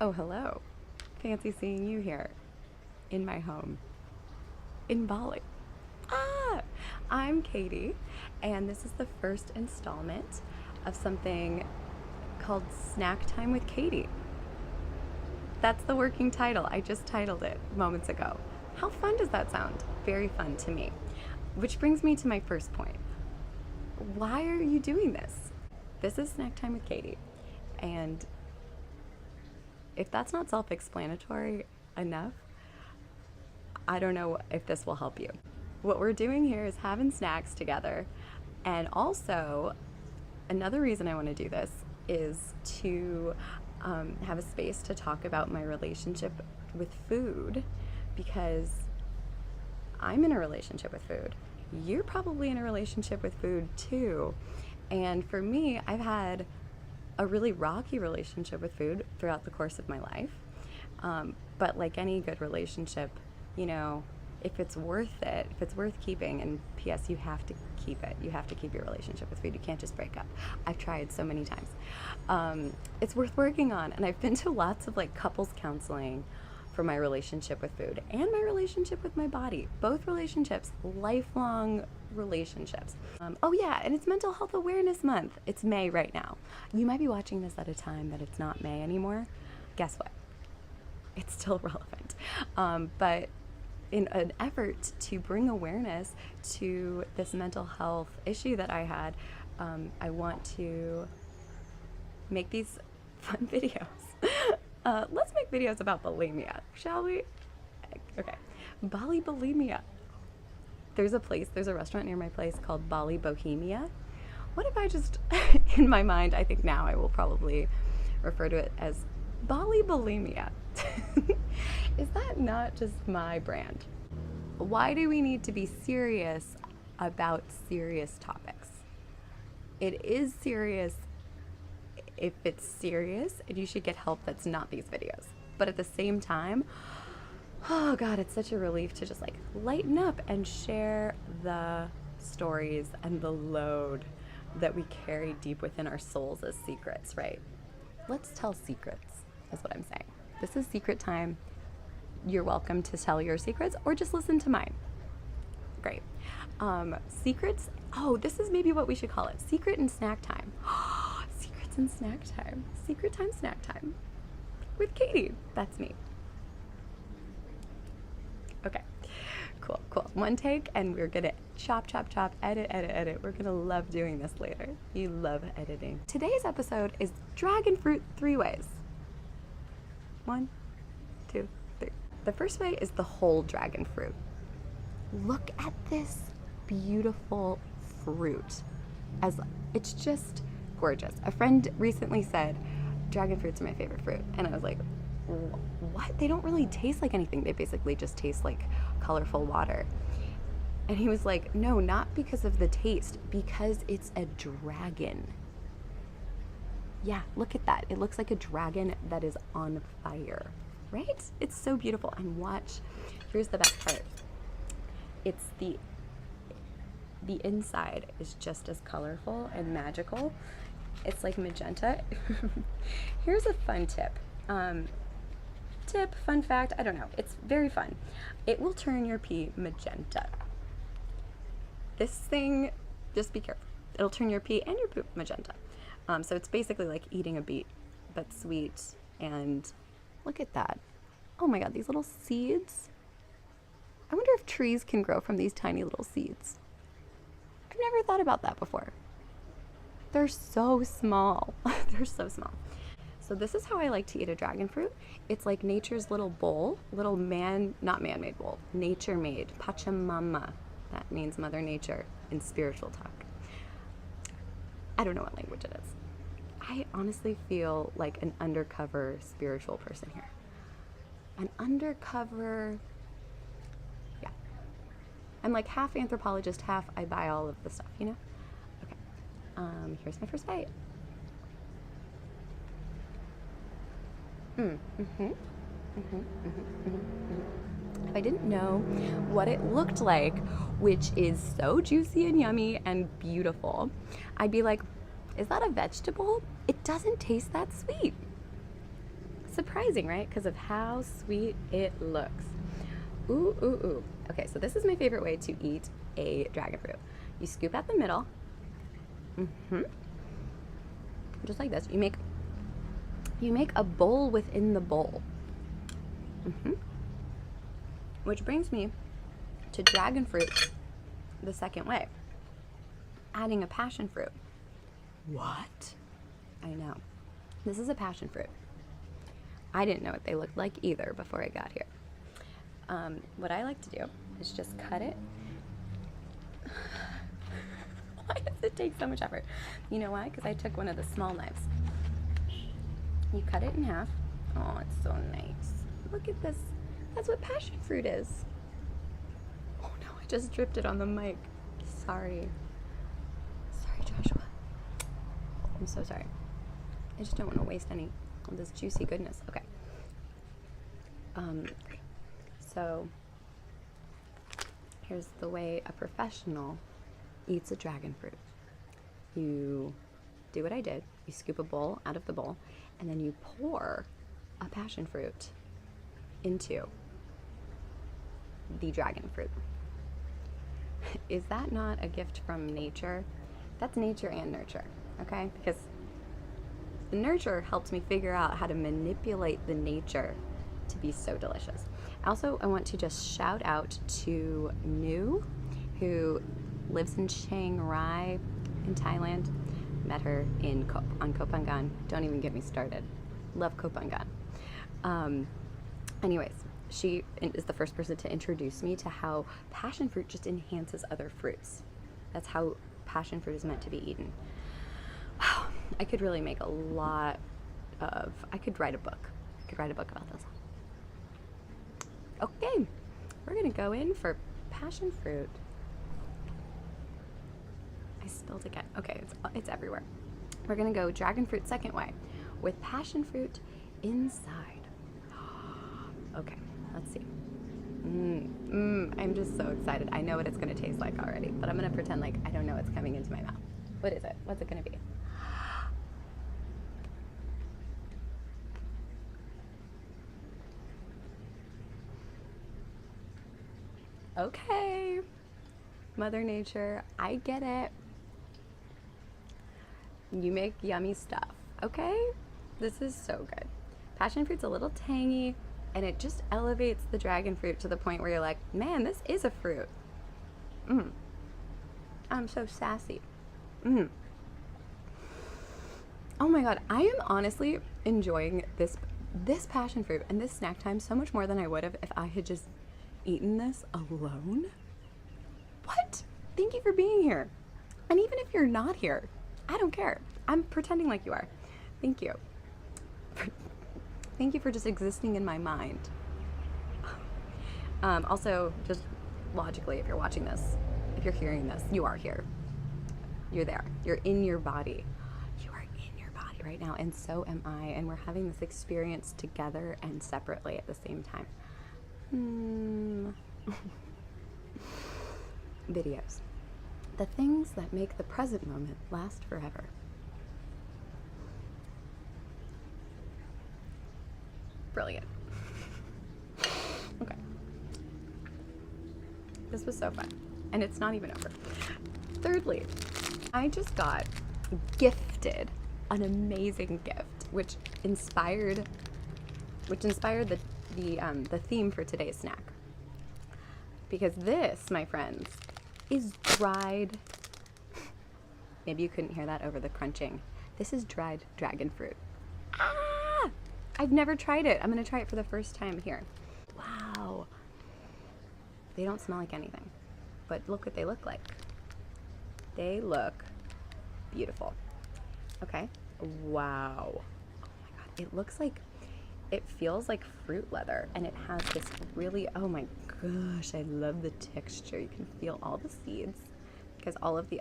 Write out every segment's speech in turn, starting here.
Oh, hello. Fancy seeing you here in my home in Bali. Ah, I'm Katie, and this is the first installment of something called Snack Time with Katie. That's the working title. I just titled it moments ago. How fun does that sound? Very fun to me. Which brings me to my first point. Why are you doing this? This is Snack Time with Katie, and if that's not self-explanatory enough, I don't know if this will help you. What we're doing here is having snacks together, and also another reason I want to do this is to have a space to talk about my relationship with food, because I'm in a relationship with food. You're probably in a relationship with food too. And for me, I've had a really rocky relationship with food throughout the course of my life. But like any good relationship, you know, if it's worth it, if it's worth keeping, and P.S., you have to keep it. You have to keep your relationship with food. You can't just break up. I've tried so many times. It's worth working on. And I've been to lots of like couples counseling for my relationship with food and my relationship with my body. Both relationships, lifelong relationships. Oh yeah, and it's Mental Health Awareness Month. It's May right now. You might be watching this at a time that it's not May anymore. Guess what? It's still relevant. But in an effort to bring awareness to this mental health issue that I had, I want to make these fun videos. Let's make videos about bulimia, shall we? Okay, Bali bulimia. There's a restaurant near my place called Bali Bohemia. What if I just, in my mind, I think now I will probably refer to it as Bali bulimia. Is that not just my brand? Why do we need to be serious about serious topics? It is serious if it's serious, and you should get help that's not these videos. But at the same time, oh God, it's such a relief to just like lighten up and share the stories and the load that we carry deep within our souls as secrets, right? Let's tell secrets, is what I'm saying. This is secret time. You're welcome to tell your secrets or just listen to mine. Great. Secrets, oh, this is maybe what we should call it. Secret and snack time. Secrets and snack time. Secret time, snack time. With Katie. That's me. Okay, cool. One take, and we're gonna chop, edit. We're gonna love doing this later. You love editing. Today's episode is dragon fruit 3 ways. 1, 2, 3. The first way is the whole dragon fruit. Look at this beautiful fruit. It's just gorgeous. A friend recently said, dragon fruits are my favorite fruit. And I was like, what? They don't really taste like anything. They basically just taste like colorful water. And he was like, no, not because of the taste, because it's a dragon. Yeah, look at that. It looks like a dragon that is on fire, right? It's so beautiful. And watch, here's the best part. It's the inside is just as colorful and magical. It's like magenta. Here's a fun tip. Fun fact, I don't know. It's very fun. It will turn your pee magenta. This thing, just be careful. It'll turn your pee and your poop magenta. So it's basically like eating a beet, but sweet. And look at that. Oh my God, these little seeds. I wonder if trees can grow from these tiny little seeds. I've never thought about that before. They're so small. They're so small. So this is how I like to eat a dragon fruit. It's like nature's little bowl, not man-made bowl, nature-made, Pachamama. That means Mother Nature in spiritual talk. I don't know what language it is. I honestly feel like an undercover spiritual person here. An undercover, yeah. I'm like half anthropologist, half I buy all of the stuff, you know? Okay, here's my first bite. If I didn't know what it looked like, which is so juicy and yummy and beautiful, I'd be like, is that a vegetable? It doesn't taste that sweet. Surprising, right? Because of how sweet it looks. Ooh, ooh, ooh. Okay, so this is my favorite way to eat a dragon fruit. You scoop out the middle. Just like this. You make a bowl within the bowl. Which brings me to dragon fruit the second way. Adding a passion fruit. What? I know. This is a passion fruit. I didn't know what they looked like either before I got here. What I like to do is just cut it. Why does it take so much effort? You know why? Because I took one of the small knives. You cut it in half. Oh, it's so nice. Look at this. That's what passion fruit is. Oh no, I just dripped it on the mic. Sorry. Sorry, Joshua. I'm so sorry. I just don't want to waste any of this juicy goodness. Okay. So here's the way a professional eats a dragon fruit. You do what I did. You scoop a bowl out of the bowl, and then you pour a passion fruit into the dragon fruit. Is that not a gift from nature? That's nature and nurture, okay? Because the nurture helps me figure out how to manipulate the nature to be so delicious. Also, I want to just shout out to Nu, who lives in Chiang Rai in Thailand. Met her on Koh Phangan. Don't even get me started. Love Koh Phangan. Anyways, she is the first person to introduce me to how passion fruit just enhances other fruits. That's how passion fruit is meant to be eaten. Wow, I could really make a lot of, I could write a book. I could write a book about this. Okay, we're gonna go in for passion fruit. I spilled again. Okay, it's everywhere. We're gonna go dragon fruit second way with passion fruit inside. Okay, let's see. I'm just so excited. I know what it's gonna taste like already, but I'm gonna pretend like I don't know what's coming into my mouth. What is it? What's it gonna be? Okay, Mother Nature, I get it. You make yummy stuff, okay? This is so good. Passion fruit's a little tangy, and it just elevates the dragon fruit to the point where you're like, man, this is a fruit. I'm so sassy. Oh my god, I am honestly enjoying this passion fruit and this snack time so much more than I would have if I had just eaten this alone. What? Thank you for being here. And even if you're not here, I don't care. I'm pretending like you are. Thank you. Thank you for just existing in my mind. Also, just logically, if you're watching this, if you're hearing this, you are here. You're there. You're in your body. You are in your body right now, and so am I. And we're having this experience together and separately at the same time. Videos. The things that make the present moment last forever. Brilliant. Okay. This was so fun. And it's not even over. Thirdly, I just got gifted an amazing gift, which inspired the theme for today's snack. Because this, my friends, is dried. Maybe you couldn't hear that over the crunching. This is dried dragon fruit. Ah! I've never tried it. I'm gonna try it for the first time here. Wow. They don't smell like anything, but look what they look like. They look beautiful. Okay. Wow. Oh my god. It looks like, it feels like fruit leather, and it has this really, oh my gosh, I love the texture. You can feel all the seeds because all of the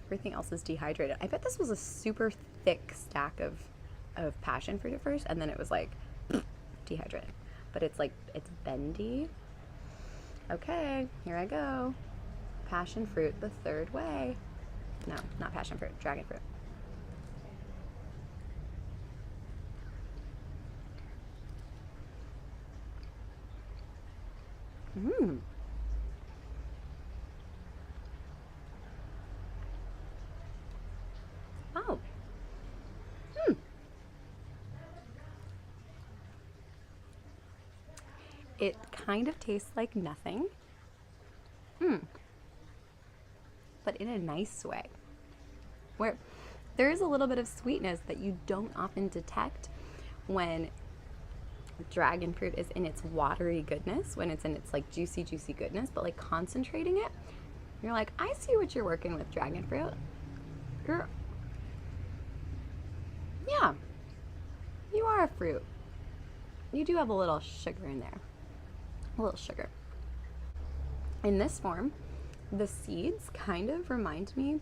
everything else is dehydrated. I bet this was a super thick stack of passion fruit at first, and then it was like dehydrated. But it's like, it's bendy. Okay, here I go. Passion fruit the third way. No, not passion fruit, dragon fruit. Mmm. Oh. Hmm. It kind of tastes like nothing. Hmm. But in a nice way. Where there is a little bit of sweetness that you don't often detect when dragon fruit is in its watery goodness, when it's in its like juicy, juicy goodness, but like concentrating it, you're like, I see what you're working with, dragon fruit. You're, yeah, you are a fruit. You do have a little sugar in there, a little sugar. In this form, the seeds kind of remind me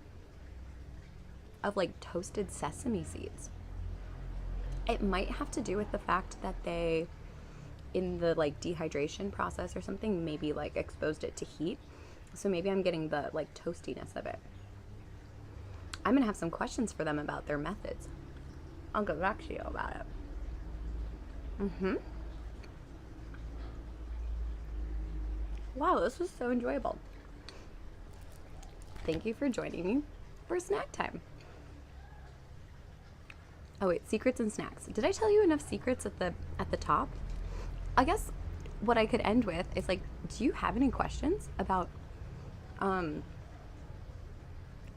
of like toasted sesame seeds. It might have to do with the fact that they, in the like dehydration process or something, maybe like exposed it to heat. So maybe I'm getting the like toastiness of it. I'm gonna have some questions for them about their methods. I'll get back to you about it. Mm-hmm. Wow, this was so enjoyable. Thank you for joining me for snack time. Oh wait, secrets and snacks. Did I tell you enough secrets at the top? I guess what I could end with is like, do you have any questions about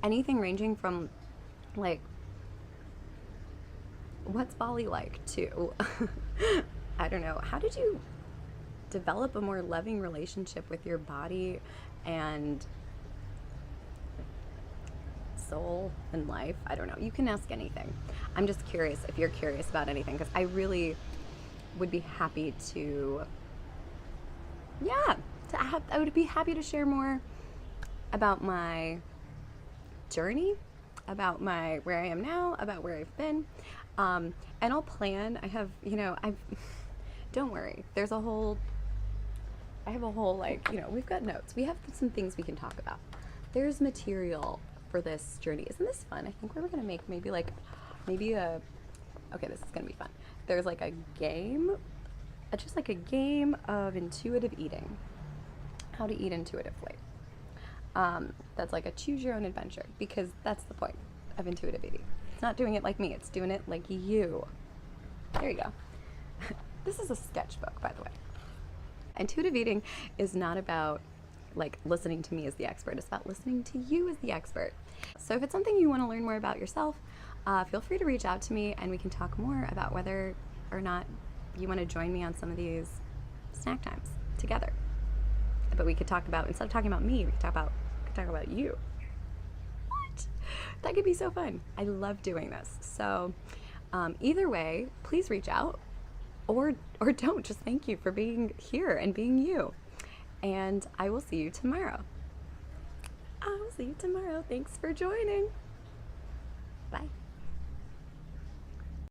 anything ranging from like, what's Bali like, to I don't know, how did you develop a more loving relationship with your body and soul and life? I don't know. You can ask anything. I'm just curious if you're curious about anything, because I really would be happy to, yeah, I would be happy to share more about my journey, about where I am now, about where I've been. And I'll plan. I have, don't worry. I have a whole, like, we've got notes. We have some things we can talk about. There's material for this journey. Isn't this fun? I think we're going to make maybe this is going to be fun. There's like a game, just like a game of intuitive eating. How to eat intuitively. That's like a choose your own adventure, because that's the point of intuitive eating. It's not doing it like me, it's doing it like you. There you go. This is a sketchbook, by the way. Intuitive eating is not about like listening to me as the expert. It's about listening to you as the expert. So if it's something you want to learn more about yourself, feel free to reach out to me and we can talk more about whether or not you want to join me on some of these snack times together. But we could talk about, instead of talking about me, we could talk about you. What? That could be so fun. I love doing this. So either way, please reach out, or don't. Just thank you for being here and being you. And I will see you tomorrow. Thanks for joining. Bye.